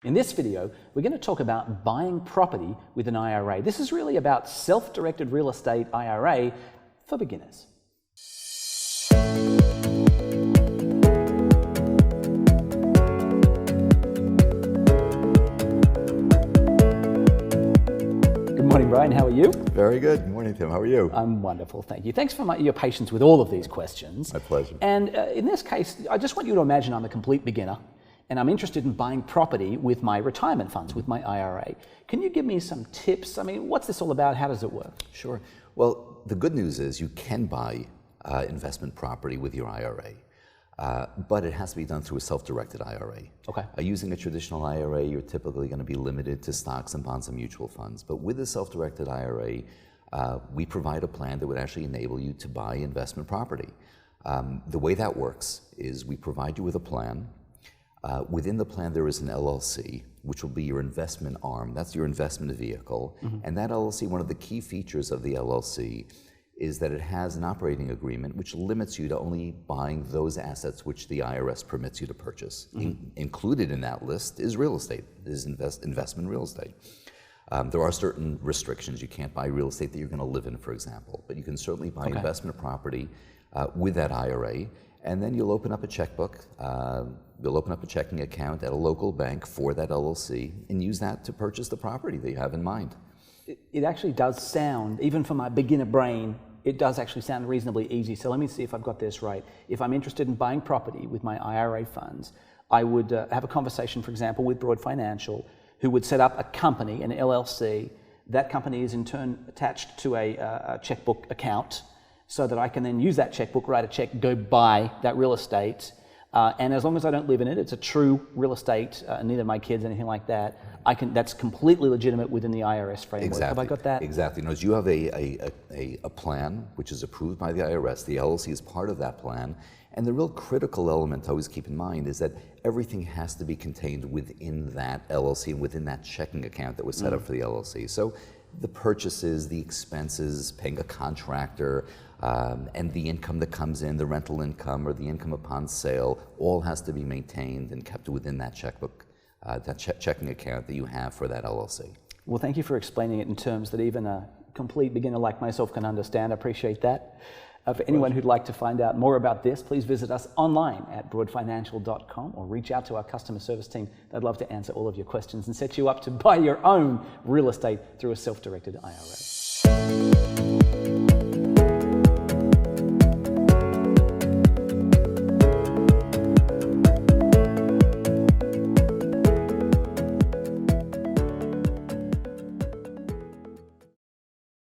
In this video, we're going to talk about buying property with an IRA. This is really about self-directed real estate IRA for beginners. Good morning, Brian. How are you? Very good. Good morning, Tim. How are you? I'm wonderful, thank you. Thanks for your patience with all of these questions. My pleasure. And in this case, I just want you to imagine I'm a complete beginner and I'm interested in buying property with my retirement funds, with my IRA. Can you give me some tips? I mean, what's this all about? How does it work? Sure. Well, the good news is you can buy investment property with your IRA, but it has to be done through a self-directed IRA. Okay. Using a traditional IRA, you're typically going to be limited to stocks and bonds and mutual funds. But with a self-directed IRA, we provide a plan that would actually enable you to buy investment property. The way that works is we provide you with a plan. Within the plan, there is an LLC, which will be your investment arm. That's your investment vehicle. Mm-hmm. And that LLC, one of the key features of the LLC is that it has an operating agreement which limits you to only buying those assets which the IRS permits you to purchase. Mm-hmm. Included in that list is real estate, is investment real estate. There are certain restrictions. You can't buy real estate that you're going to live in, for example, but you can certainly buy investment property with that IRA. And then you'll open up a checkbook, you'll open up a checking account at a local bank for that LLC and use that to purchase the property that you have in mind. It actually does sound, even for my beginner brain, it does actually sound reasonably easy. So let me see if I've got this right. If I'm interested in buying property with my IRA funds, I would have a conversation, for example, with Broad Financial, who would set up a company, an LLC. That company is in turn attached to a checkbook account, so that I can then use that checkbook, write a check, go buy that real estate. And as long as I don't live in it, it's a true real estate, neither my kids, anything like that, that's completely legitimate within the IRS framework. Exactly. Have I got that? Exactly. Notice you have a plan which is approved by the IRS. The LLC is part of that plan. And the real critical element to always keep in mind is that everything has to be contained within that LLC and within that checking account that was set up for the LLC. So the purchases, the expenses, paying a contractor, and the income that comes in, the rental income or the income upon sale, all has to be maintained and kept within that checkbook, that checking account that you have for that LLC. Well, thank you for explaining it in terms that even a complete beginner like myself can understand. I appreciate that. For anyone who'd like to find out more about this, please visit us online at broadfinancial.com or reach out to our customer service team. They'd love to answer all of your questions and set you up to buy your own real estate through a self-directed IRA.